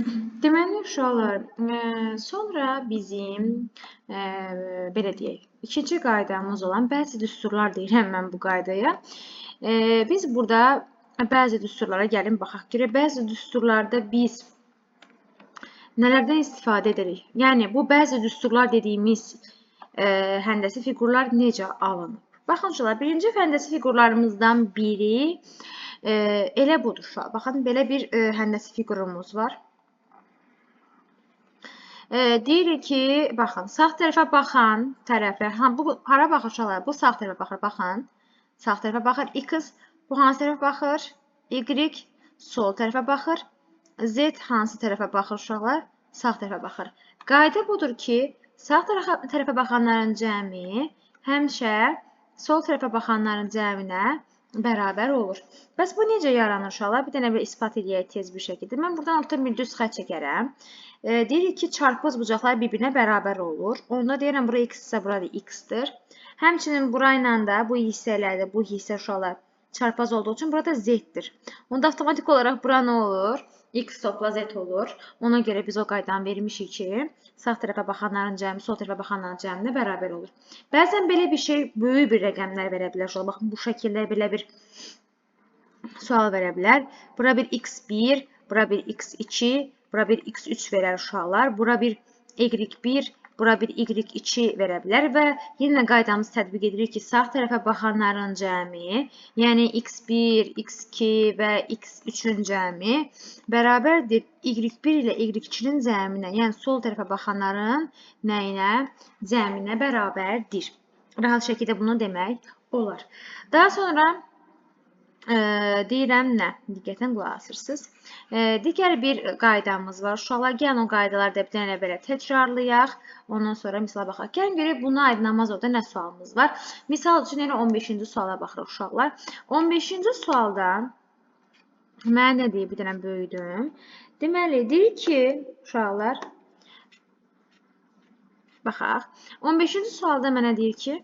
Deməli uşaqlar, sonra bizim belə deyək, ikinci qaydamız olan bəzi düsturlar deyirəm mən bu qaydaya. Biz burada bəzi düsturlara gəlin baxaq görək. Bəzi düsturlarda biz nələrdən istifadə edirik? Yəni bu bəzi düsturlar dediyimiz həndəsi fiqurlar necə alınıb? Baxın uşaqlar, birinci həndəsi fiqurlarımızdan biri elə budur uşaqlar. Baxın, belə bir həndəsi fiqurumuz var. Deyirik ki, baxın, sağ tərəfə baxan tərəflər, bu hara baxır uşaqlar? Bu sağ tərəfə baxır, baxın. Sağ tərəfə baxır, x, bu hansı tərəfə baxır? Y, sol tərəfə baxır. Z hansı tərəfə baxır uşaqlar? Sağ tərəfə baxır. Qayda budur ki, sağ tərəfə baxanların cəmi həmişə sol tərəfə baxanların cəminə bərabər olur. Bəs bu necə yaranır uşaqlar? Bir dənə isbat edək tez bir şəkildə. Mən buradan ortadan bir düz xətt çəkərəm. Deyirik ki, çarpız bucaqlar bir-birinə bərabər olur. Onda deyirəm, bura x isə burada x-dir. Həmçinin burayla da bu hissələrdə, bu hissə uşaqlar çarpaz olduğu üçün burada z-dir. Onda avtomatik olaraq bura nə olur? X topla z olur. Ona görə biz o qaydanı vermişik ki, sağ tərəfə baxanların cəmi, sol tərəfə baxanların cəminə bərabər olur. Bəzən belə bir şey böyük bir rəqəmlər verə bilər. Baxın, bu şəkildə belə bir sual verə bilər. Bura bir x1, bura bir x2, bura bir x3 verər uşaqlar. Bura bir y1, bura bir y2 verə bilər və yenə qaydamızı tətbiq edirik ki, sağ tərəfə baxanların cəmi, yəni x1, x2 və x3-ün cəmi bərabərdir y1 ilə y2-nin cəminə, yəni sol tərəfə baxanların nəyinə? Cəminə bərabərdir. Rahat şəkildə bunu demək olar. Daha sonra deyirəm nə? Diqqətlə qulaq asırsınız. Digər bir qaydamız var. Uşaqlar, gəlin o qaydaları da bir dənə belə təkrarlayaq. Ondan sonra misala baxaq. Gəlin görək, buna aydınlanmaz orada nə sualımız var. Misal üçün, elə 15-ci suala baxırıq uşaqlar. 15-ci sualda mənə nə deyib? Bir dənə böyüdüm. Deməli, deyir ki, uşaqlar, baxaq. 15-ci sualda mənə deyir ki,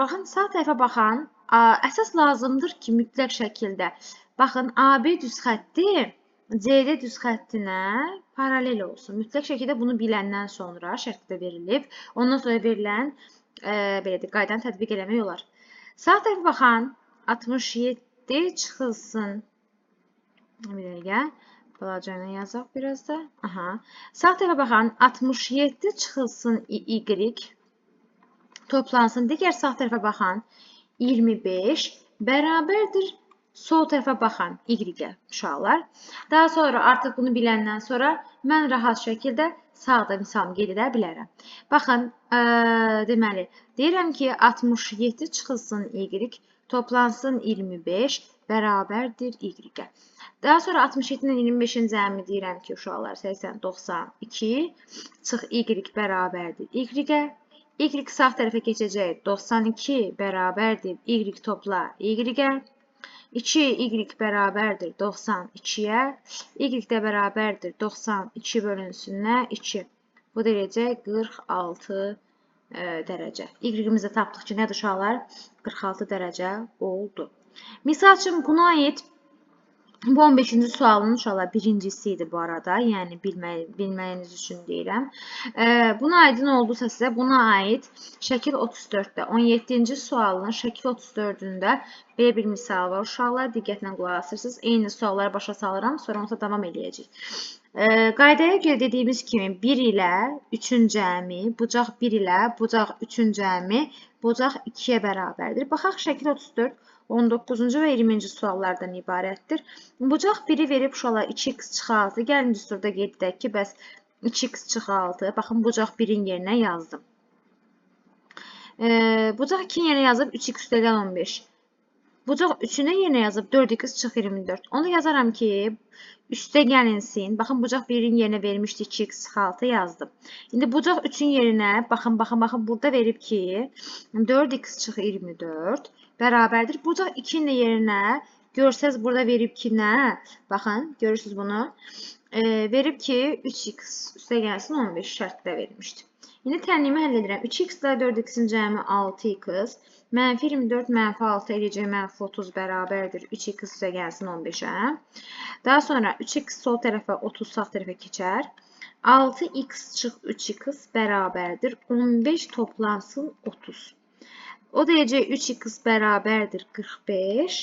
baxın, sağ tərəfə baxan, əsas lazımdır ki, mütləq şəkildə, baxın, AB düz xətti CD düz xəttinə paralel olsun. Mütləq şəkildə bunu biləndən sonra şərtdə verilib. Ondan sonra verilən qaydanı tətbiq eləmək olar. Sağ tərəfə baxan 67 çıxılsın. Bir dəqiqə. Balaca ilə yazaq biraz da. Sağ tərəfə baxan 67 çıxılsın Y toplansın. Digər sağ tərəfə baxan 25 bərabərdir sol tərəfə baxan Y-ə uşaqlar. Daha sonra artıq bunu biləndən sonra mən rahat şəkildə sağda misalımı qeyd edə bilərəm. Baxın, deməli, deyirəm ki, 67 çıxılsın Y toplansın 25 bərabərdir Y-ə. Daha sonra 67-dən 25-in cəmi deyirəm ki, uşaqlar 80, 92 çıx Y bərabərdir Y-ə. Y sağ tərəfə keçəcək, 92 bərabərdir Y topla Y-ə. 2Y bərabərdir 92-yə. Y də bərabərdir 92 bölünsünə 2. Bu deyəcək 46 dərəcə. Y-imizi tapdıq ki, nədir uşaqlar? 46 dərəcə oldu. Misal üçün, buna aid bu 15-ci sualın uşaqlar birincisi idi bu arada. Yəni, bilməyiniz üçün deyirəm. Buna aydın oldusa sizə, buna aid şəkil 34-də, 17-ci sualın şəkil 34-ündə belə bir misal var. Uşaqlar, diqqətlə qulaq asırsınız. Eyni sualları başa salıram, sonra onsa davam edəcək. Qaydaya görə dediyimiz kimi 1 ilə 3-ün cəmi, bucaq 1 ilə bucaq 3-ün cəmi, bucaq 2-yə bərabərdir. Baxaq, şəkil 34. 19-cu və 20-ci suallardan ibarətdir. Bucaq 1-i verib uşaqlar 2x çıx 6. Gəlin düsturda qeyd edək ki, bəs 2x çıx 6. Baxın, bucaq 1-in yerinə yazdım. Bucaq 2-in yerinə yazıb 3x üstəgəl 15. Bucaq 3-ün yerinə yazıb 4x çıx 24. Onu yazaram ki, üstə gəlinsin. Baxın, bucaq 1-in yerinə vermişdi 2x çıx 6 yazdım. İndi bucaq 3-ün yerinə, baxın, burada verib ki, 4x çıx 24 bərabərdir. Bucaq 2-nin yerinə, görsəz burada verib ki, nə? Baxın, görürsünüz bunu. Verib ki, 3x üstə gəlsin 15 şərtdə verilmişdir. İndi tənlimi həll edirəm. 3x ilə 4x-in cəmi 6x. Mənfi 24 mənfi 6 eləyəcək mənfi 30 bərabərdir. 3x üstə gəlsin 15-ə. Daha sonra 3x sol tərəfə 30 sağ tərəfə keçər. 6x çıx 3x bərabərdir. 15 toplansın 30. O deyəcək 3x bərabərdir 45.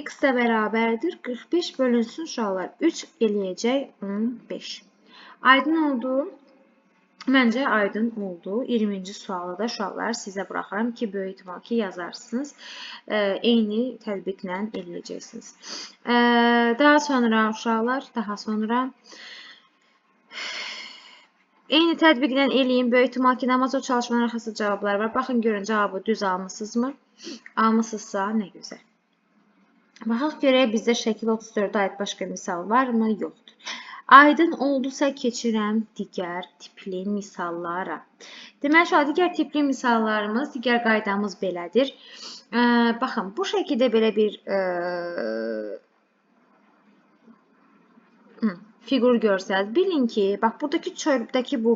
X də bərabərdir 45 bölünsün uşaqlar. 3 eləyəcək 15. Aydın oldu. Məncə aydın oldu. 20-ci sualı da uşaqlar sizə buraxıram ki, böyük ehtimal ki yazarsınız. Eyni tətbiqlə eləyəcəksiniz. Daha sonra uşaqlar, eyni tətbiqlə eləyin. Böyük ehtimal ki, namaz o çalışmanın arxasında cavablar var. Baxın, görün cavabı düz almısınızmı? Almısınızsa nə gözəl. Baxaq görək bizdə şəkil 34-ə aid başqa misal varmı? Yoxdur. Aydın oldusa keçirəm digər tipli misallara. Deməli, digər tipli misallarımız, digər qaydamız belədir. Baxın, bu şəkildə belə bir fiqur görsəz, bilin ki, bax, buradakı çölbdəki bu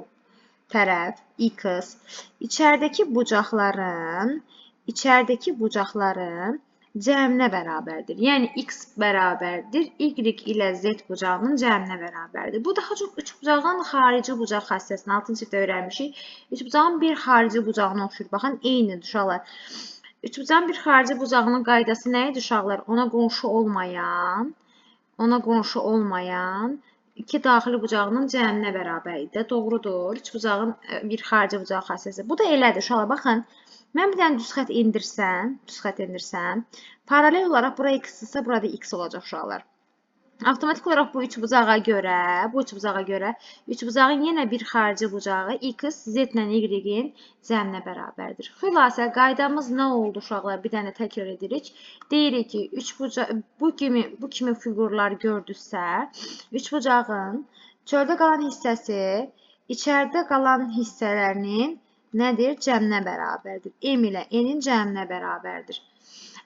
tərəf, x, içərdəki bucaqların cəminə bərabərdir. Yəni, x bərabərdir, y ilə z bucağının cəminə bərabərdir. Bu, daha çox üçbucağın xarici bucaq xassəsini 6-cı sinifdə öyrənmişik. Üçbucağın bir xarici bucağına oxşuyur. Baxın, eynidir uşaqlar. Üçbucağın bir xarici bucağının qaydası nə idi uşaqlar? Ona qonşu olmayan iki daxili bucağının cəminə bərabər idi. Doğrudur. Üçbucağın bir xarici bucaq xassəsi. Bu da elədir uşaqlar. Baxın. Mən bir dənə düz xət endirsəm, paralel olaraq bura x-dırsa, burada x olacaq uşaqlar. Avtomatik olaraq bu üçbucağa görə, üçbucağın yenə bir xarici bucağı x, z ilə y-in cəminə bərabərdir. Xülasə, qaydamız nə oldu uşaqlar? Bir dənə təkrar edirik. Deyirik ki, bu kimi fiqurlar gördüksə, üçbucağın çöldə qalan hissəsi, içəridə qalan hissələrinin nədir? Cəminə bərabərdir. M ilə N-in cəminə bərabərdir.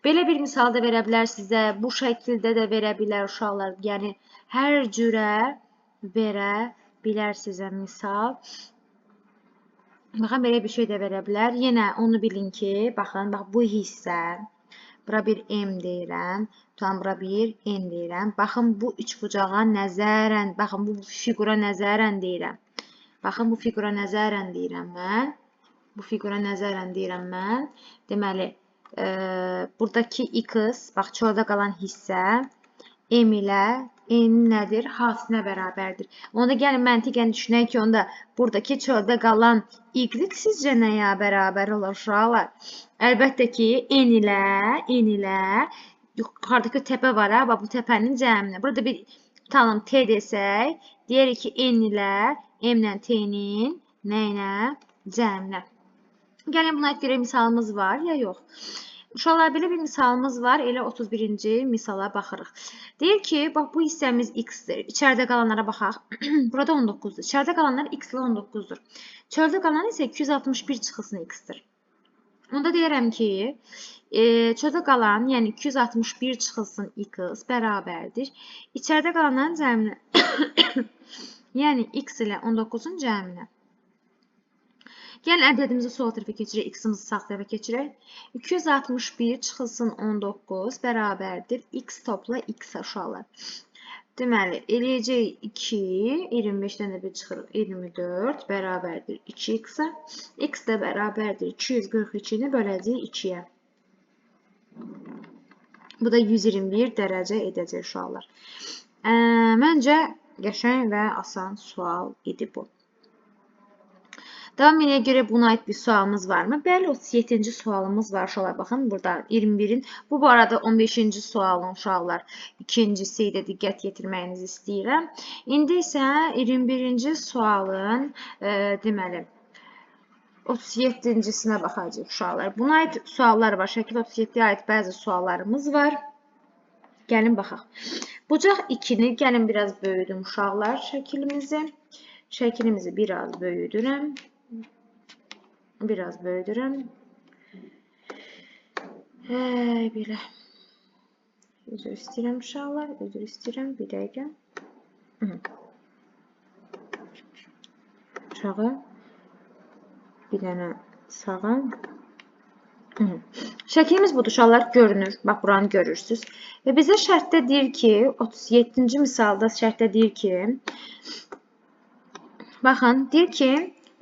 Belə bir misal da verə bilər sizə. Bu şəkildə də verə bilər uşaqlar. Yəni, hər cürə verə bilər sizə misal. Baxın, belə bir şey də verə bilər. Yenə onu bilin ki, baxın, bu hissə, bura bir M deyirəm, bura bir N deyirəm. Baxın, bu üçbucağa nəzərən, baxın, bu fiqura nəzərən deyirəm. Baxın, bu fiqura nəzərən deyirəm mən. Deməli, buradakı x, bax, çöldə qalan hissə M ilə N nədir? Hasisinə bərabərdir. Onda gəlin məntiqən düşünək ki, onda buradakı çöldə qalan y sizcə nəyə bərabər olur uşaqlar? Əlbəttə ki, N ilə yuxarıdakı təpə var, bu təpənin cəminə. Burada bir tutalım T desək, deyərik ki, N ilə M ilə T-nin nə ilə? Cəminə. Gəlin buna görə misalımız var ya yox. Uşaqlar, belə bir misalımız var. Elə 31-ci misala baxırıq. Deyir ki, bax, bu hissəmiz x-dir. İçəridə qalanlara baxaq. Burada 19-dur. İçəridə qalanlar x ilə 19-dur. Çöldə qalan isə 261 çıxılsın x-dir. Onda deyirəm ki, çöldə qalan, yəni 261 çıxılsın x bərabərdir. İçəridə qalanların cəminə, yəni x ilə 19-un cəminə. Gəlin ədədimizi sol tərəfə keçirək, x-imizi sağ tərəfə keçirək. 261 çıxılsın 19 bərabərdir. X topla x uşaqlar. Deməli, eləyəcək 2, 25-dən də bir çıxırıq, 24 bərabərdir 2x-ə. X də bərabərdir 242-ni böləcək 2-yə. Bu da 121 dərəcə edəcək uşaqlar. Məncə, qəşəng və asan sual idi bu. Davam eləyə görə buna aid bir sualımız varmı? Bəli, 37-ci sualımız var uşaqlar. Baxın, burada 21-in, bu arada 15-ci sualın uşaqlar ikincisi ilə diqqət yetirməyinizi istəyirəm. İndi isə 21-ci sualın, deməli, 37-cisinə baxacaq uşaqlar. Buna aid suallar var. Şəkil 37-yə aid bəzi suallarımız var. Gəlin baxaq. Bucaq 2-ni, gəlin biraz böyüdüm uşaqlar şəklimizi. Şəklimizi biraz böyüdürəm. Belə. Üzr istəyirəm uşaqlar. Üzr istəyirəm. Bir dəqiqə. Uşağı. Bir dənə sağa. Şəklimiz budur, uşaqlar, görünür. Bax, buranı görürsünüz. Və bizə şərtdə deyir ki, 37-ci misalda şərtdə deyir ki, baxın, deyir ki,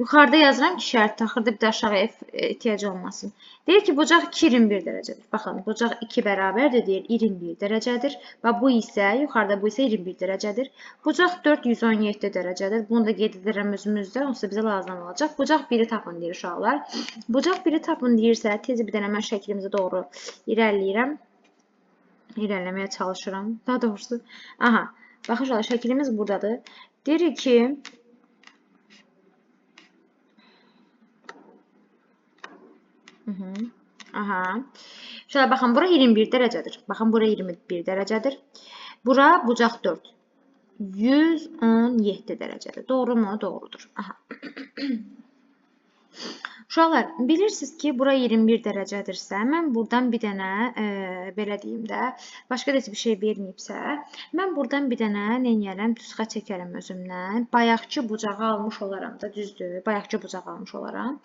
yuxarıda yazıram ki, şərt axırda bir də aşağıya ehtiyac olmasın. Deyir ki, bucaq 2,21 dərəcədir. Baxın, bucaq 2 bərabərdir, deyir, 21 dərəcədir. Və bu isə, yuxarıda bu isə 21 dərəcədir. Bucaq 4, 117 dərəcədir. Bunu da qeyd edirəm özümüzdə, onsuz bizə lazım olacaq. Bucaq 1-i tapın, deyir uşaqlar. Bucaq 1-i tapın deyirsə, tez bir dənə mən şəklimizi doğru irəliləyirəm. İrəliləməyə çalışıram. Daha doğrusu, aha, baxın uşaqlar, şəklimiz buradadır. Deyir ki, aha. Şöyle baxın, bura 21 dərəcədir. Baxın, bura 21 dərəcədir. Bura bucaq 4. 117 dərəcədir. Doğru mu? Doğrudur. Aha. Uşaqlar, bilirsiniz ki, bura 21 dərəcədirsə, mən buradan bir dənə, belə deyim də, başqa da bir şey verməyibsə, mən buradan bir dənə neyniyərəm, düz xət çəkərəm özümdən. Bayaqçı bucağı almış olaram da, düzdür. Bayaqçı bucağı almış olaram.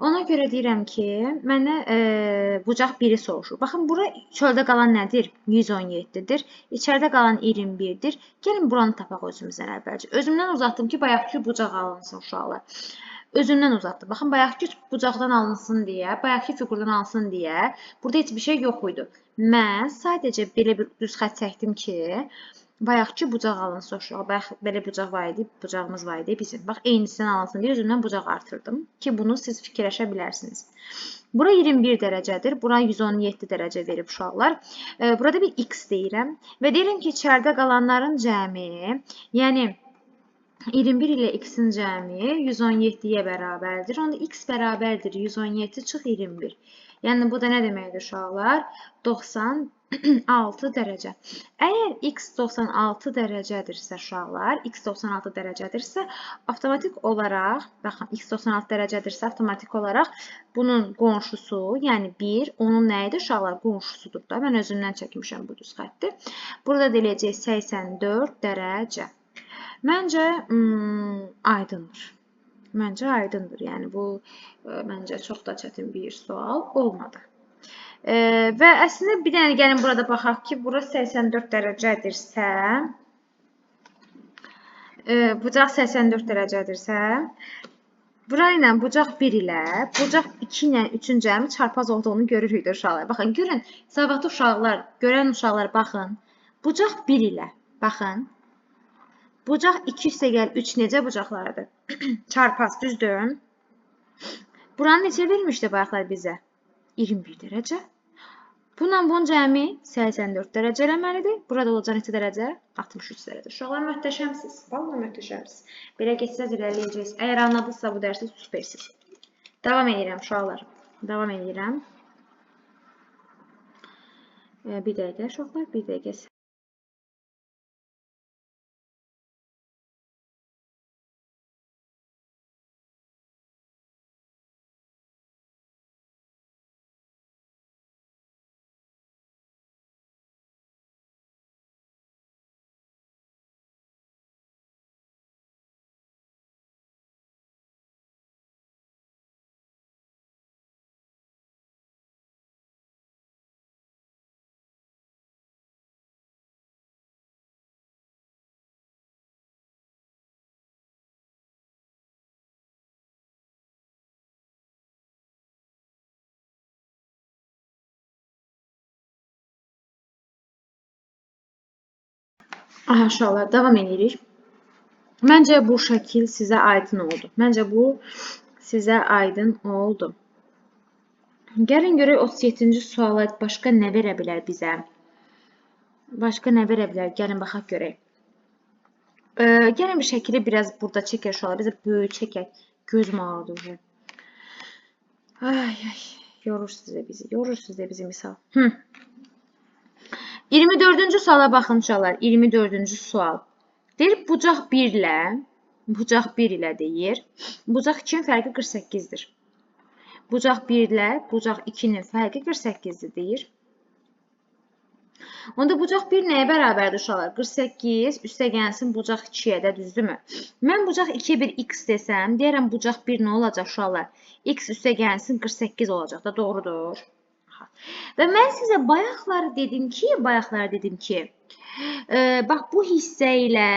Ona görə deyirəm ki, mənə bucaq 1-i soruşur. Baxın, bura çöldə qalan nədir? 117-dir. İçəridə qalan 21-dir. Gəlin, buranı tapaq özümüzdən əvvəlcə. Özümdən uzatdım ki, bayaqki bucaq alınsın uşaqlar. Özümdən uzatdım. Baxın, bayaqki bucaqdan alınsın deyə, bayaqki fiqurdan alınsın deyə, burada heç bir şey yox idi. Mən sadəcə belə bir düz xət çəkdim ki, bayaqki bucaq alınsın uşağı. Bayaq belə bucaq var idi, bucağımız var idi bizim. Bax, eynisindən alınsın deyə özümdən bucaq artırdım ki, bunu siz fikirləşə bilərsiniz. Bura 21 dərəcədir, bura 117 dərəcə verib uşaqlar. Burada bir x deyirəm və deyirəm ki, içəridə qalanların cəmi, yəni 21 ilə x-in cəmi 117-yə bərabərdir. Onda x bərabərdir 117 çıx 21. Yəni, bu da nə deməkdir uşaqlar? 96 dərəcə. Əgər x 96 dərəcədirsə uşaqlar, x 96 dərəcədirsə, avtomatik olaraq, baxın, x 96 dərəcədirsə, avtomatik olaraq bunun qonşusu, yəni 1, onun nə idi uşaqlar? Qonşusudur da. Mən özümdən çəkmişəm bu düz xətti. Burada deyiləcək 84 dərəcə. Məncə aydındır. Məncə aydındır. Yəni bu məncə çox da çətin bir sual olmadı. Və əslində bir dənə gəlin burada baxaq ki, bura 84 dərəcədirsə, bucaq 84 dərəcədirsə, bura ilə bucaq 1 ilə, bucaq 2 ilə 3-ün cəmi çarpaz olduğunu görürük uşaqlar. Baxın, görün, savadlı uşaqlar, görən uşaqlar baxın. Bucaq 1 ilə, baxın. Bucaq 2 üstəgəl 3 necə bucaqlardır? Çarpaz, düzdür? Buranı neçə vermişdi bayaqlar bizə? 21 dərəcə. Bununla bunun cəmi 84 dərəcə eləməlidir. Burada olacaq neçə dərəcə? 63 dərəcə. Uşaqlar, möhtəşəmsiz. Vallahi möhtəşəmsiz. Belə geçsəz irəliləyəcəksiniz. Əgər anladınızsa bu dərsi süpersiz. Davam edirəm uşaqlar. Davam edirəm. Bir dəqiqə uşaqlar, bir dəqiqə. Aha, uşaqlar, davam edirik. Məncə bu şəkil sizə aydın oldu. Məncə bu sizə aydın oldu. Gəlin görək 37-ci suala başqa nə verə bilər bizə? Başqa nə verə bilər? Gəlin baxaq görək. Gəlin bir şəkili biraz burada çəkək uşaqlar. Bizə böyük çəkək. Gözüm ağrıdır. Ay, yorursunuz da bizi misal. 24-cü suala baxın uşaqlar. 24-cü sual. Deyir, bucaq 1 ilə deyir. Bucaq 2-nin fərqi 48-dir. Bucaq 1 ilə bucaq 2-nin fərqi 48-dir deyir. Onda bucaq 1 nəyə bərabərdir uşaqlar? 48 üstə gəlsin bucaq 2-yə də, düzdürmü? Mən bucaq 2-yə bir x desəm, deyərəm bucaq 1 nə olacaq uşaqlar? X üstə gəlsin 48 olacaq da, doğrudur. Və mən sizə bayaqlar dedim ki, bax bu hissə ilə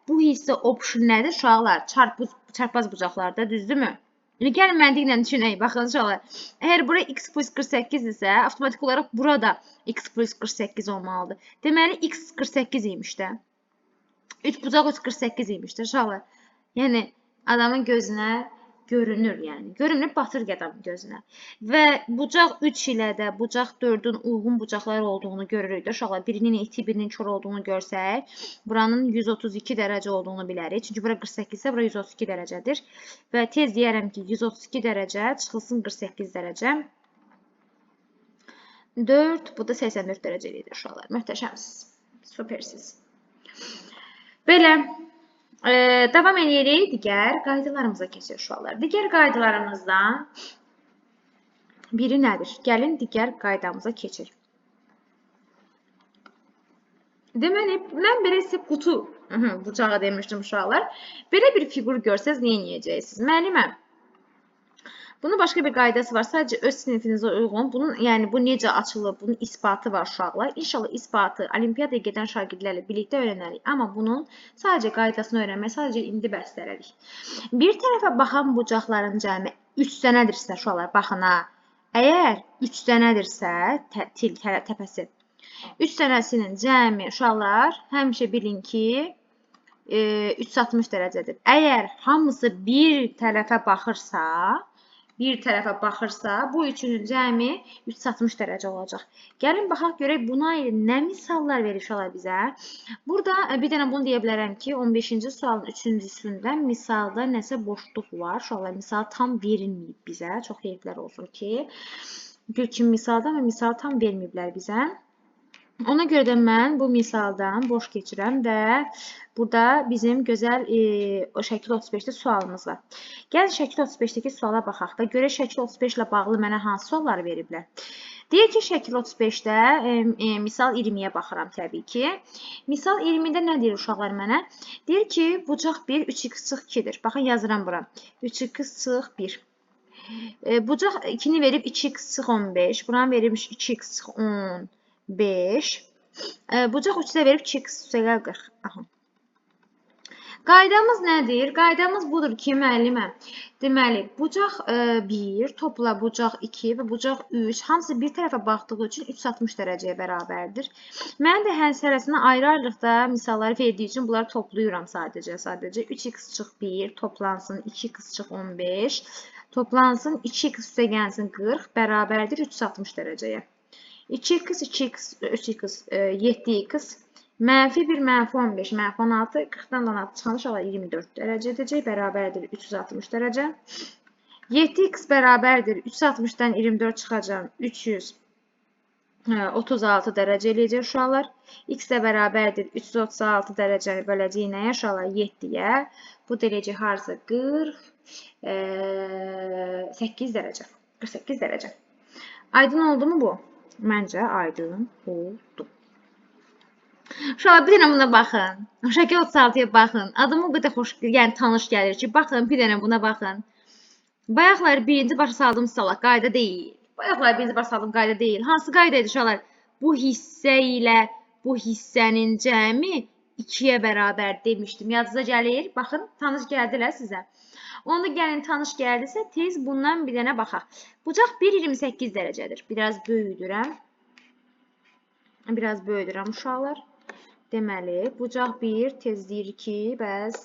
bu hissə option nədir uşaqlar? Çarpaz bucaqlarda, düzdürmü? Gəlin məntiqlə düşünək. Baxın uşaqlar, əgər bura x plus 48 isə, avtomatik olaraq burada x plus 48 olmalıdır. Deməli, x 48 imiş də. 3 bucaq 3 48 imiş də uşaqlar. Yəni, adamın gözünə görünür, yəni. Görünür, batır adamın gözünə. Və bucaq 3 ilə də bucaq 4-ün uyğun bucaqlar olduğunu görürük də uşaqlar. Birinin iti, birinin kör olduğunu görsək, buranın 132 dərəcə olduğunu bilərik. Çünki bura 48 isə, bura 132 dərəcədir. Və tez deyərəm ki, 132 dərəcə çıxılsın 48 dərəcə. 4, bu da 84 dərəcə edir uşaqlar. Möhtəşəmsiz, supersiz. Belə. Davam edirik, digər qaydalarımıza keçir uşaqlar. Digər qaydalarımızdan biri nədir? Gəlin digər qaydamıza keçir. Deməli, mən belə sizə qutu bucağı demişdim uşaqlar. Belə bir fiqur görsəz, nə edəcəksiniz? Müəlliməm, bunun başqa bir qaydası var. Sadəcə öz sinifinizə uyğun. Yəni bu necə açılır? Bunun isbatı var uşaqlar. İnşallah isbatı olimpiyadaya gedən şagirdlərlə birlikdə öyrənərik. Amma bunun sadəcə qaydasını öyrənmək sadəcə indi bəstələrik. Bir tərəfə baxan bucaqların cəmi 3 dənədirsə uşaqlar, baxın ha. Əgər 3 dənədirsə, təpəsi 3 dənəsinin cəmi uşaqlar həmişə bilin ki 360 dərəcədir. Əgər hamısı bir tərəfə baxırsa, bu üçünün cəmi 360 dərəcə olacaq. Gəlin, baxaq görək buna ayrı nə misallar verir uşaqlar bizə. Burada bir dənə bunu deyə bilərəm ki, 15-ci sualın 3-cüsündə misalda nəsə boşluq var. Uşaqlar, misal tam verilməyib bizə. Çox heyflər olsun ki, Gülçin misalda və misal tam verməyiblər bizə. Ona görə də mən bu misaldan boş keçirəm və burada bizim gözəl şəkil 35-də sualımız var. Gəlin, şəkil 35-dəki suala baxaq da. Görə şəkil 35 ilə bağlı mənə hansı sualları veriblər? Deyək ki, şəkil 35-də misal 20-yə baxıram təbii ki. Misal 20-də nə deyir uşaqlar mənə? Deyir ki, bucaq 1 3x çıx 2-dir. Baxın, yazıram bura. 3x çıx 1. Bucaq 2-ni verib 2x çıx 15. Buranı verilmiş 2x çıx 10. 5. Bucaq 3-də verib 2x üstəgəl 40. Aha. Qaydamız nədir? Qaydamız budur ki, müəlliməm. Deməli, bucaq 1 topla bucaq 2 və bucaq 3 hamısı bir tərəfə baxdığı üçün 360 dərəcəyə bərabərdir. Mən də hənsərəsinə ayrı-ayrılıqda misalları verdiyi üçün bunları toplayıram sadəcə. 3x çıx 1 toplansın 2x çıx 15 toplansın 2x üstə gəlsin 40 bərabərdir 360 dərəcəyə. 2x, 2x, 3x, 7x, mənfi 1, mənfi 15, mənfi 16, 40-dan 16 çıxan uşaqlar 24 dərəcə edəcək, bərabərdir 360 dərəcə. 7x bərabərdir 360-dan 24 çıxacaq 336 dərəcə eləyəcək uşaqlar. X də bərabərdir 336 dərəcəni böləcək nəyə uşaqlar? 7-yə. Bu da eləyəcək harca 48 dərəcə. 48 dərəcə. Aydın oldu mu bu? Məncə aydın oldu. Uşaqlar, bir dənə buna baxın. Şəkil 36-ya baxın. Adamı o qədər xoş, yəni tanış gəlir ki, baxın, bir dənə buna baxın. Bayaqlar birinci başa saldığım suala qayda deyil. Hansı qayda idi uşaqlar? Bu hissə ilə bu hissənin cəmi 2-yə bərabər demişdim. Yadınıza gəlir? Baxın, tanış gəldilər sizə. Onda gəlin tanış gəldisə, tez bundan bir dənə baxaq. Bucaq 1,28 dərəcədir. Biraz böyüdürəm uşaqlar. Deməli, bucaq 1 tez deyir ki, bəs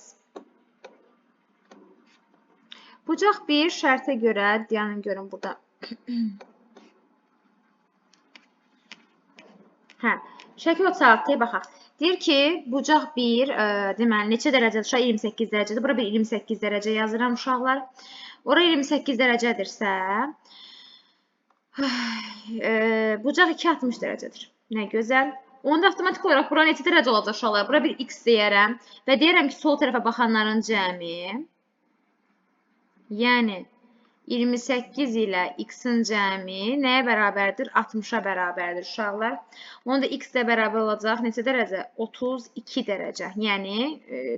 bucaq 1 şərtə görə, yəni görün burada. Şəkil 36-ya baxaq. Deyir ki, bucaq 1, deməli, neçə dərəcədir? Uşaq 28 dərəcədir. Bura bir 28 dərəcə yazıram uşaqlar. Ora 28 dərəcədirsə, bucaq 2 60 dərəcədir. Nə gözəl. Onda avtomatik olaraq bura neçə dərəcə olacaq uşaqlar? Bura bir x deyərəm və deyərəm ki, sol tərəfə baxanların cəmi, yəni 28 ilə x-in cəmi nəyə bərabərdir? 60-a bərabərdir uşaqlar. Onda x də bərabər olacaq neçə dərəcə? 32 dərəcə. Yəni,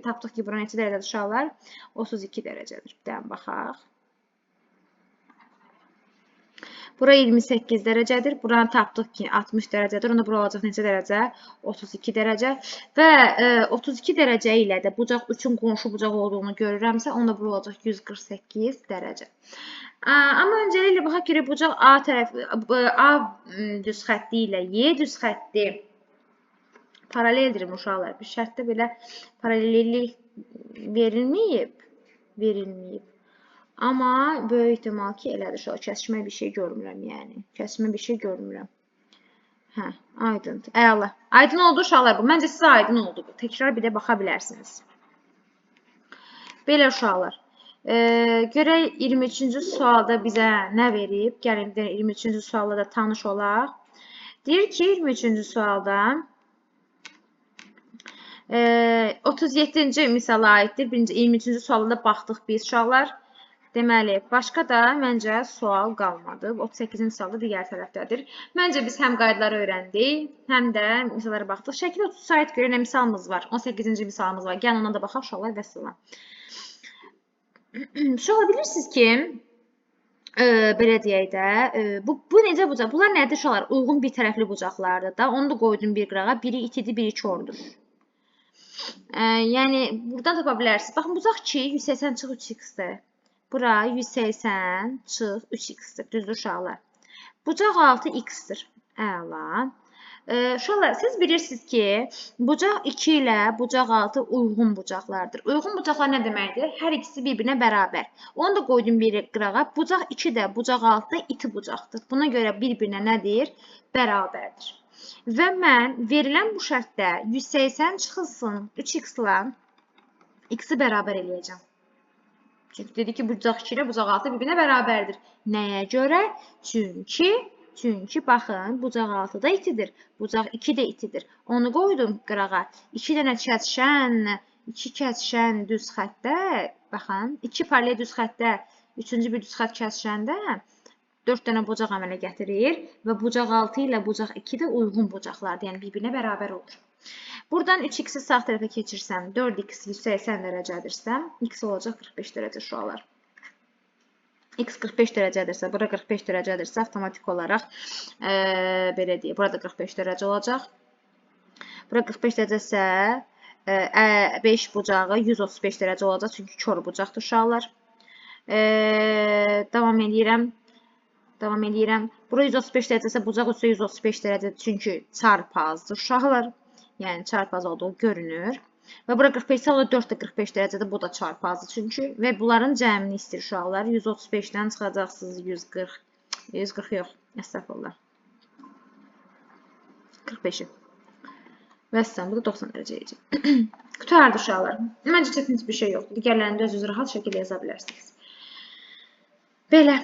tapdıq ki, bura neçə dərəcədir uşaqlar? 32 dərəcədir. Bir dənə baxaq. Bura 28 dərəcədir. Buranı tapdıq ki, 60 dərəcədir. Onda bura olacaq neçə dərəcə? 32 dərəcə. Və 32 dərəcə ilə də bucaq 3-ün qonşu bucaq olduğunu görürəmsə, onda bura olacaq 148 dərəcə. Amma öncəliklə baxaq ki, bucaq A düz xətti ilə Y düz xətti paraleldir uşaqlar. Bir şərtdə belə paralellik verilməyib. Amma böyük ehtimal ki, elədir uşaq. Kəsişmə bir şey görmürəm, yəni. Kəsişmə bir şey görmürəm. Hə, aydındır. Əla. Aydın oldu uşaqlar bu. Məncə sizə aydın oldu bu. Təkrar bir də baxa bilərsiniz. Belə uşaqlar. Görək 23-cü sualda bizə nə verib? Gəlin 23-cü sualla da tanış olaq. Deyir ki, 23-cü sualda 37-ci misala aiddir. 23-cü sualda baxdıq biz uşaqlar. Deməli, başqa da məncə sual qalmadı. 38-ci misalda digər tərəfdədir. Məncə biz həm qaydaları öyrəndik, həm də misallara baxdıq. Şəkil 30 aid görünən misalımız var. 18-ci misalımız var. Gəlin ona da baxaq uşaqlar və salam. Uşaqlar bilirsiniz ki, belə deyək də, bu necə bucaq? Bunlar nədir uşaqlar? Uyğun bir tərəfli bucaqlardır da. Onu da qoydum bir qırağa. Biri itidir, biri çordur. Yəni, buradan tapa bilərsiniz. Baxın, bucaq 2, 180 çıx 3x-dir. Bura 180 çıx 3x-dir. Düzdür uşaqlar. Bucaq 6 x-dir. Əla. Uşaqlar, siz bilirsiniz ki, bucaq 2 ilə bucaq 6 uyğun bucaqlardır. Uyğun bucaqlar nə deməkdir? Hər ikisi bir-birinə bərabər. Onu da qoydum bir qırağa. Bucaq 2 də bucaq 6 da iti bucaqdır. Buna görə bir-birinə nədir? Bərabərdir. Və mən verilən bu şərtdə 180 çıxılsın 3x-la x-i bərabər eləyəcəm. Çünki dedi ki, bucaq 2 ilə bucaq 6 bir-birinə bərabərdir. Nəyə görə? Çünki baxın, bucaq 6 da itidir. Bucaq 2 də itidir. Onu qoydum qırağa. 2 dənə kəsişən düz xəttdə, baxın, 2 paralel düz xəttdə 3-cü bir düz xətt kəsişəndə 4 dənə bucaq əmələ gətirir və bucaq 6 ilə bucaq 2 də uyğun bucaqlardır. Yəni, bir-birinə bərabər olur. Buradan 3x-i sağ tərəfə keçirsəm, 4x 180 dərəcədirsə, x olacaq 45 dərəcə uşaqlar. X 45 dərəcədirsə, bura 45 dərəcədirsə, avtomatik olaraq, belə deyək, burada 45 dərəcə olacaq. Bura 45 dərəcəsə, 5 bucağı 135 dərəcə olacaq, çünki kör bucaqdır uşaqlar. Davam edirəm. Bura 135 dərəcəsə, bucaq üstə 135 dərəcədir, çünki çarpazdır uşaqlar. Yəni, çarpaz olduğu görünür. Və bura 45 isə, o da 4 də 45 dərəcədə, bu da çarpazdır çünki. Və bunların cəmini istəyir uşaqlar. 135-dən çıxacaqsınız 140. 140 yox, əstəğfurullah. 45-i. Və bu da 90 dərəcə yiyəcək. Qutardı uşaqlar. Məncə çətin bir şey yoxdur. Digərlərində özünüz rahat şəkildə yaza bilərsiniz. Belə.